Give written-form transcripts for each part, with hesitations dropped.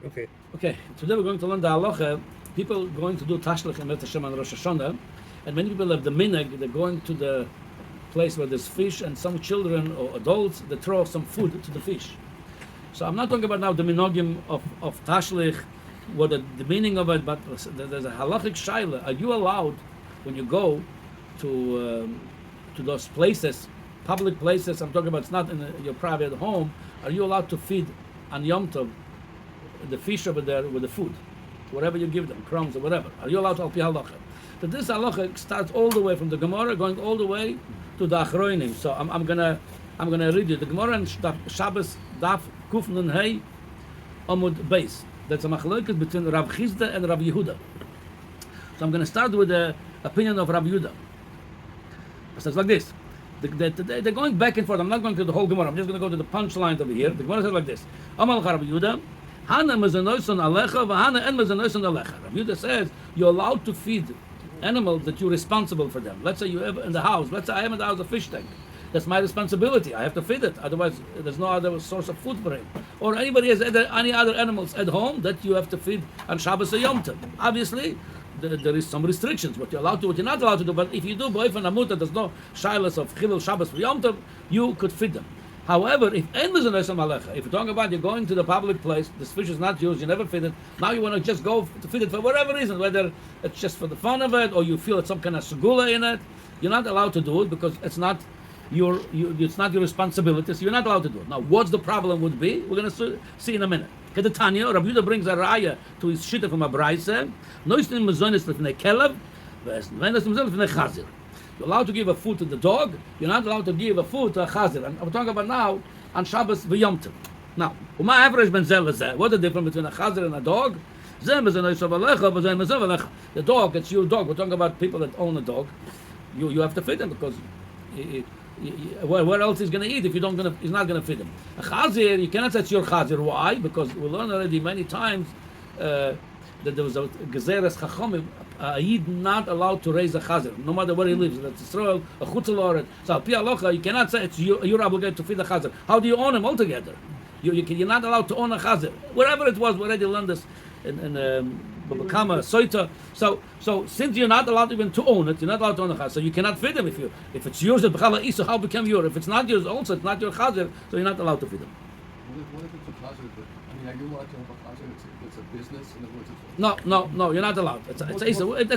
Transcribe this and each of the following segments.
Okay. Okay, today we're going to learn the halacha. People going to do Tashlich and Hashem on Rosh Hashanah, and many people have the minhag. They're going to the place where there's fish, and some children or adults they throw some food to the fish. So I'm not talking about now the minhagim of Tashlich, what the meaning of it, but there's a halachic shaila. Are you allowed when you go to those places, public places? I'm talking about it's not in your private home. Are you allowed to feed on Yom Tov the fish over there with the food, whatever you give them, crumbs or whatever? Are you allowed to al pi halacha? But this halacha starts all the way from the Gemara, going all the way to the Achroinim. So I'm gonna read you the Gemara in Shabbos Daf Kuf Nun Hey Amud Beis. That's a machlokes between Rav Chizda and Rav Yehuda. So I'm gonna start with the opinion of Rav Yehuda. So it's like this. They're going back and forth. I'm not going to the whole Gemara. I'm just going to go to the punchline over here. The Gemara says like this: Amal Rav Yehuda, Hana mezanoson alecha, v'hana en mezanoson alecha. Rav Yehuda says you're allowed to feed animals that you're responsible for them. Let's say you have in the house. Let's say I have in the house a fish tank. That's my responsibility. I have to feed it. Otherwise, there's no other source of food for him. Or anybody has any other animals at home that you have to feed on Shabbos or Yom Tov. Obviously, there is some restrictions. What you're allowed to, what you're not allowed to do. But if you do boif and amuta, there's no shilas of chilul Shabbos for Yom Tov, you could feed them. However, if you're talking about you're going to the public place, this fish is not yours, you never feed it, now you want to just go to feed it for whatever reason, whether it's just for the fun of it or you feel it's some kind of segula in it, you're not allowed to do it because it's not it's not your responsibility, so you're not allowed to do it. Now, what's the problem would be? We're going to see in a minute. Tanya, Rabbi Yehuda brings a raya to his shita from a brayse. You're allowed to give a food to the dog. You're not allowed to give a food to a chazir. And I'm talking about now on Shabbos v'Yom Tov. Now, what's the difference between a chazir and a dog? The dog, it's your dog. We're talking about people that own a dog. You have to feed them because where else is going to eat if he's not going to feed him? A chazir, you cannot say it's your chazir. Why? Because we learned already many times that there was a gezeres chachomim. A Yid not allowed to raise a chazir, no matter where he lives. That's Israel, a chutzaloret. So, al pi halacha, you cannot say it's you're obligated to feed a chazir. How do you own him altogether? You're not allowed to own a chazir. Wherever it was, we already learned this in Babakama, Soita. So since you're not allowed even to own it, you're not allowed to own a chazir. So you cannot feed him if it's yours. So how become yours? If it's not yours, also it's not your chazir. So you're not allowed to feed him. What if it's a chazir? Are you allowed to have a chazir? It's a business. In other words, No, you're not allowed. It's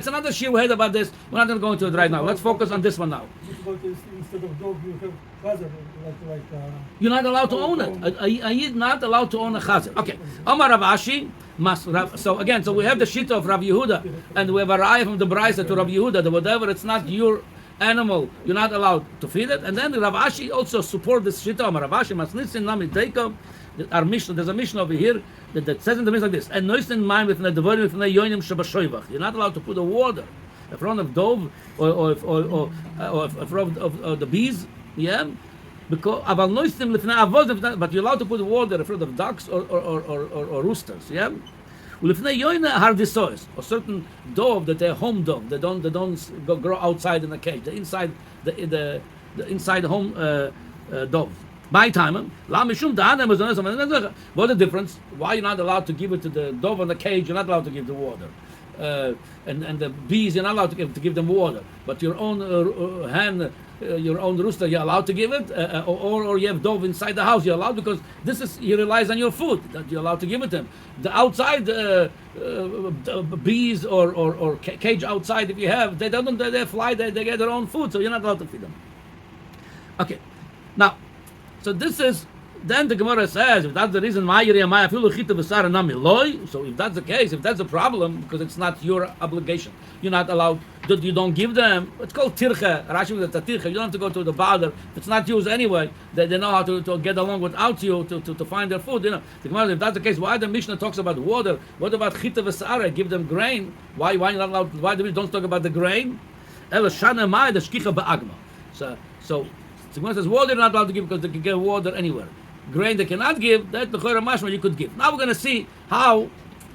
another shiur we heard about this. We're not going to go into it right now. Let's focus on this one now. Instead of dog, you have chazir, like you're not allowed to own it. Are you not allowed to own a chazir? Okay. Amar Rav Ashi. So we have the shita of Rav Yehuda, and we have a raya from the brayse to Rav Yehuda that whatever it's not your animal, you're not allowed to feed it. And then Rav Ashi also support this shita. Amar Rav Ashi masnitzin nami teikam. Our Mishnah, there's a Mishnah over here that says in the Mishnah like this: and noisen mind with the devorim with the yonim shabashoivach. You're not allowed to put the water in front of dove or in front of the bees. Yeah, because but you're allowed to put the water in front of ducks or roosters. Yeah. Or certain dove that they're home dove. They don't grow outside in a cage. The inside home dove. My time, what's the difference? Why you're not allowed to give it to the dove on the cage? You're not allowed to give the water, and the bees you're not allowed to give them water. But your own hen, your own rooster, you're allowed to give it, or you have dove inside the house, you're allowed because he relies on your food that you're allowed to give it to him. The outside bees or cage outside, if you have, they fly, they get their own food, so you're not allowed to feed them. Okay, now. So this is, then the Gemara says, if that's the reason why so if that's the case, if that's the problem, because it's not your obligation, you're not allowed, you don't give them, it's called tircha, Rashi says it's a tircha, you don't have to go to the bother, if it's not yours anyway, they know how to get along without you, to find their food, The Gemara, if that's the case, why the Mishnah talks about water, what about chita v'sara, give them grain, why you're not allowed, why do we don't talk about the grain? So the Gemara says water you're not allowed to give because they can get water anywhere. Grain they cannot give, that the chayra mashma you could give. Now we're going to see how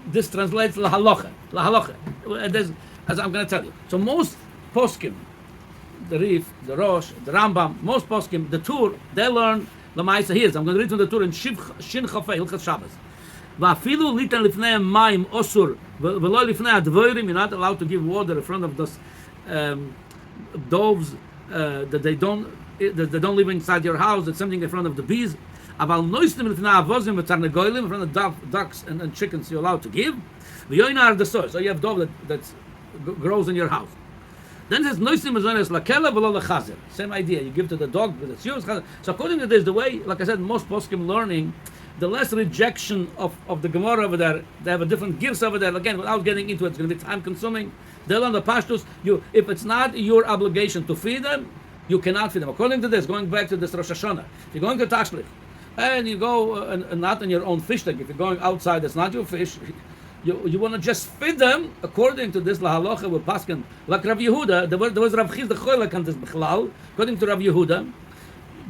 this translates la halacha. As I'm going to tell you. So most poskim, the Rif, the Rosh, the Rambam, most poskim, the Tur, they learn the Ma'aseh here. I'm going to read from the Tur in Shin Chafei, Hilchas Shabbos. Va'afilu litan lifnei mayim osur v'lo lifnei advorim. You're not allowed to give water in front of those doves that they don't live inside your house. It's something in front of the bees. Aval noistim lifnei avozim v'tarnegolim, in front of ducks and chickens you're allowed to give. V'yoinar the soil. So you have dove that grows in your house. Then it says noisim mazonos lakela v'lo lechazer. Same idea. You give to the dog, but it's yours. So according to this, the way, like I said, most poskim learning, the less rejection of the Gemara over there. They have a different gifts over there. Again, without getting into it, it's going to be time consuming. They learn the pashtus. If it's not your obligation to feed them, you cannot feed them. According to this, going back to this Rosh Hashanah, if you're going to Tashlich and you go and not on your own fish tank, if you're going outside, it's not your fish. You want to just feed them according to this lahalocha with paskin like Rav Yehuda. There was Rav Chiz the Choylek on this bichlal. According to Rav Yehuda,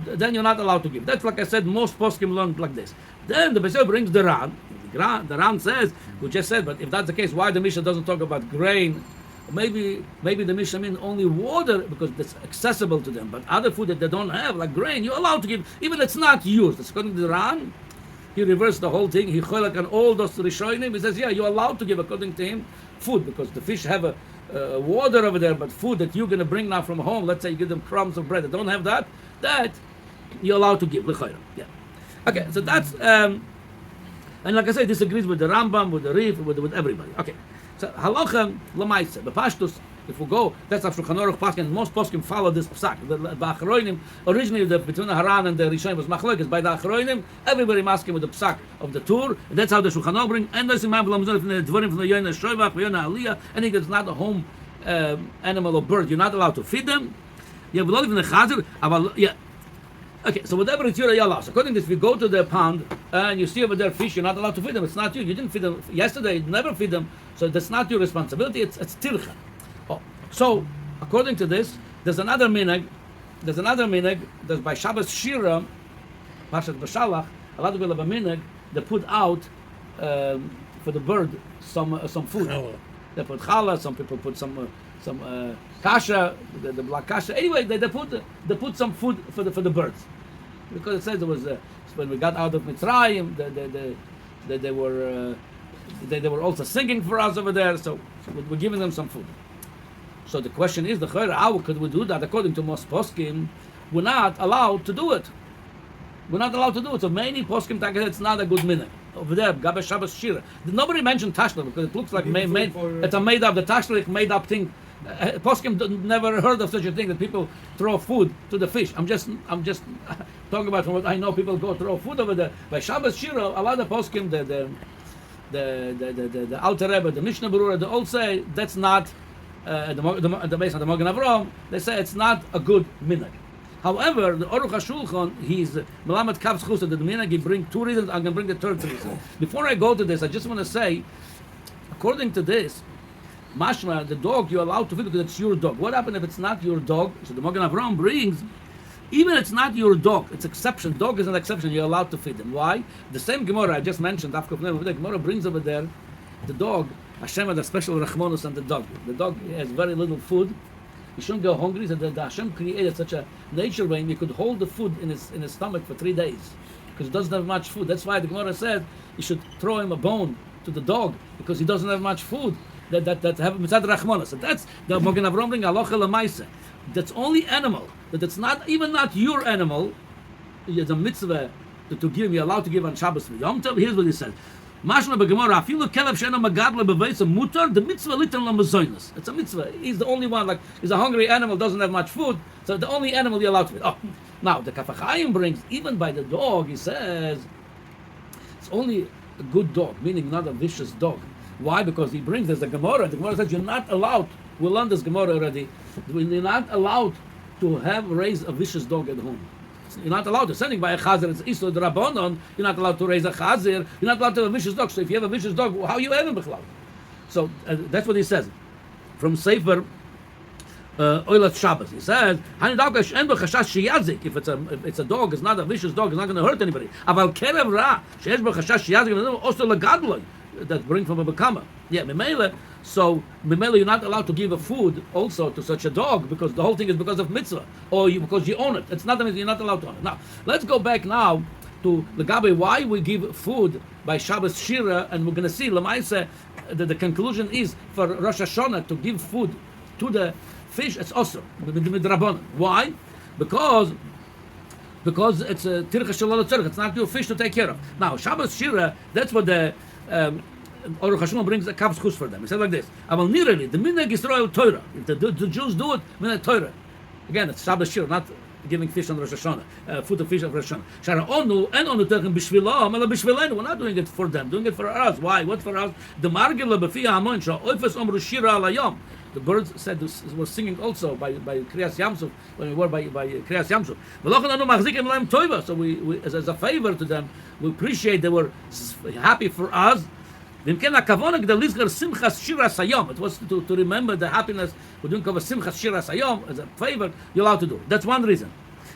then you're not allowed to give. That's like I said. Most poskim learn like this. Then the Beisel brings the Ran. The Ran says, we just said, but if that's the case, why the Mishnah doesn't talk about grain? Maybe the Mishnah means only water because it's accessible to them. But other food that they don't have, like grain, you're allowed to give, even if it's not yours. That's according to the Ran. He reversed the whole thing. He cholak on all those rishonim. He says, yeah, you're allowed to give, according to him, food, because the fish have a water over there, but food that you're going to bring now from home, let's say you give them crumbs of bread, they don't have that you're allowed to give. Yeah. Okay, so that's, and like I said, this agrees with the Rambam, with the Rif, with everybody. Okay, so halacha l'maisa, the pashtus. If we go, that's how Shulchan Aruch Paskin. Most poskim follow this psak. The Achroinim, originally between the Haran and the Rishonim was machlokes. By the Achroinim, everybody masking with the psak of the Tur. And that's how the Shulchan Aruch bring. And there's a man from the Dvorim from the Yoina Shoivach, Yoina Aliyah. And it's not a home animal or bird. You're not allowed to feed them. Yeah, we in the Chazer. Yeah. Okay, so whatever it's your allowed. So according to this, if you go to the pond and you see over there fish, you're not allowed to feed them. It's not you. You didn't feed them yesterday. You never feed them. So that's not your responsibility. It's tircha. So, according to this, there's another minhag. There's by Shabbos Shira, Pashat B'Shalach, a lot of people have a minhag. They put out for the bird some food. Challah. They put challah. Some people put some kasha, the black kasha. Anyway, they put some food for the birds, because it says it was when we got out of Mitzrayim, they were also singing for us over there. So we're giving them some food. So the question is, how could we do that? According to most poskim, we're not allowed to do it. So many poskim think it's not a good minhag. Over there, Gabe Shabbos Shira. Nobody mentioned Tashlich because it looks like it's a made up, the Tashlich made up thing. Poskim never heard of such a thing that people throw food to the fish. I'm just talking about from what I know. People go throw food over there. By Shabbos Shira, a lot of poskim, the Alter Rebbe, the Mishnah Berurah, they all say that's not. The base of the Magen Avraham, they say it's not a good minhag. However, the Aruch HaShulchan, he's Melamed Kav Zchus, that the minhag, he bring two reasons. I'm going to bring the third reason. Before I go to this, I just want to say, according to this, mashma, the dog you're allowed to feed because it's your dog. What happens if it's not your dog? So the Magen Avraham brings, even it's not your dog, it's exception. Dog is an exception. You're allowed to feed them. Why? The same Gemara I just mentioned, the Gemara brings over there the dog. Hashem had a special rachmanus on the dog. The dog has very little food. He shouldn't go hungry. So the Hashem created such a nature where he could hold the food in his stomach for 3 days because he doesn't have much food. That's why the Gemara said you should throw him a bone to the dog because he doesn't have much food. That have mitzad rachmanus. So that's the Magen Avraham bring halacha l'maisa. That's only animal. That's not even not your animal. It's a mitzvah to give. You're allowed to give on Shabbos Yom Tov. Here's what he says. Mashma b'Gemara, afilu kelev she'eno magadle b'beisa mutar, the mitzvah litan lo mezonos. It's a mitzvah. He's the only one, like, he's a hungry animal, doesn't have much food, so the only animal you're allowed to feed. Oh, now, the Kaf HaChaim brings, even by the dog, he says, it's only a good dog, meaning not a vicious dog. Why? Because he brings, there's the Gemara says, you're not allowed, we learned this Gemara already, you're not allowed to raise a vicious dog at home. You're not allowed to. Sending by a chazer, it's Isur D'Rabbanon. You're not allowed to raise a chazer. You're not allowed to have a vicious dog. So if you have a vicious dog, how you have him b'chlal? So that's what he says. From Sefer Oilat Shabbos, he says, if it's a dog, it's not a vicious dog, it's not going to hurt anybody. Aval kerev ra, sheyesh bo chashash shiyazik, also legadloi, that bring from a bekama. Yeah, memele. So memele, you're not allowed to give a food also to such a dog because the whole thing is because of mitzvah or because you own it. It's not that you're not allowed to own it. Now let's go back now to Legabe why we give food by Shabbos Shira, and we're going to see Lamaisa that the conclusion is for Rosh Hashanah to give food to the fish. It's also midrabanan. Why? Because it's a tircha shalol tzorich. It's not your fish to take care of. Now Shabbos Shira, that's what the Aruch HaShulchan brings a kav zchus for them. He said like this: Aval nireli the minhag Yisrael Torah. If the Jews do it, minhag Torah. Again, it's Shabbos Shira, not giving fish on Rosh Hashanah, food of fish on Rosh Hashanah. Shara onu and onu terchem b'shvilam, ela b'shvilenu. We're not doing it for them, doing it for us. Why? What for us? The margila b'fi hamon sha oifes omru shira alayom. The birds said this was singing also by Kriyas Yamsuf when we were by Kriyas Yamsuf. V'lochen anu machzikim lahem toiva. So we as a favor to them, we appreciate they were happy for us. It was to remember the happiness. We're doing Simchas Shiras Hayom as a favor. You're allowed to do. That's one reason.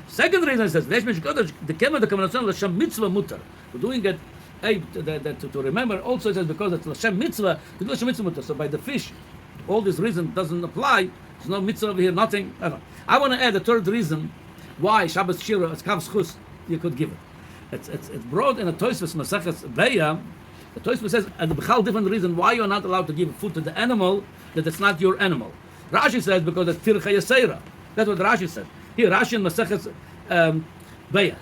Second reason says we're doing it to remember. Also it says because it's L'Shem Mitzvah. So by the fish, all this reason doesn't apply. There's no mitzvah over here. Nothing. I want to add a third reason why Shabbos Shira as Kav Zchus you could give it. It's brought in a Tosfos Maseches Beya. The Tosfos says, and the Bechal different reason why you're not allowed to give food to the animal, that it's not your animal. Rashi says because it's Tircha Yaseira. That's what Rashi said. Here, Rashi in Maseches Beya.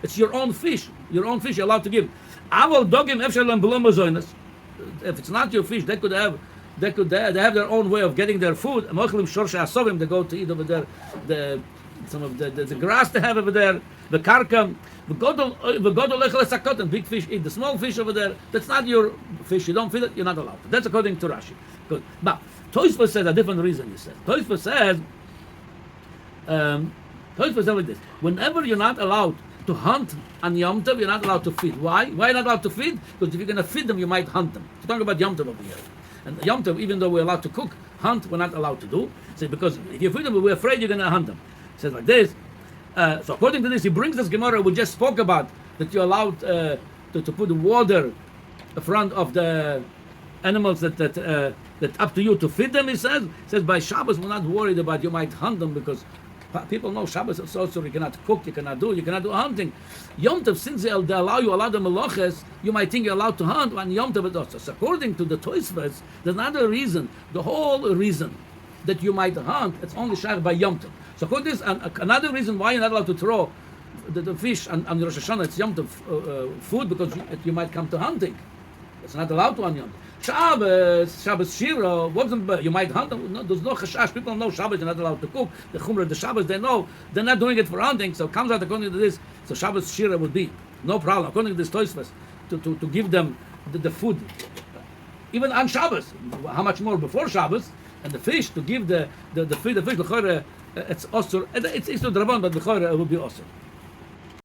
It's your own fish. Your own fish you're allowed to give. If it's not your fish, they have their own way of getting their food. They go to eat over there some of the grass they have over there, the karkam, and big fish eat the small fish over there. That's not your fish. You don't feed it. You're not allowed. That's according to Rashi. Good. Now, Tosfos says a different reason. He says Tosfos says like this: whenever you're not allowed to hunt on Yom Tov, you're not allowed to feed. Why? Why not allowed to feed? Because if you're going to feed them, you might hunt them. We're talking about Yom Tov over here. And Yom Tov, even though we're allowed to cook, hunt we're not allowed to do. So because if you feed them, we're afraid you're going to hunt them. He says like this. So according to this, he brings this Gemara we just spoke about, that you're allowed to put water in front of the animals that up to you to feed them. He says by Shabbos we're not worried about you might hunt them, because people know Shabbos is also you cannot cook, you cannot do hunting. Yom Tov, since they allow the meloches, you might think you're allowed to hunt, and Yom Tov also. So according to the Tosfos, there's another reason, the whole reason that you might hunt, it's only shaykh by Yom Tov. So according to this, another reason why you're not allowed to throw the fish on Rosh Hashanah, it's Yom Tov food, because you might come to hunting. It's not allowed to on Yom Tov. Shabbos Shira, you might hunt them. No, there's no chashash. People know Shabbos, you're not allowed to cook. The Chumrah, the Shabbos, they know. They're not doing it for hunting. So it comes out according to this. So Shabbos Shira would be no problem. According to this Tosfos, to give them the food. Even on Shabbos, how much more before Shabbos? And the fish, to give the fish, it's osur. It's the Draban, but the it will be osur.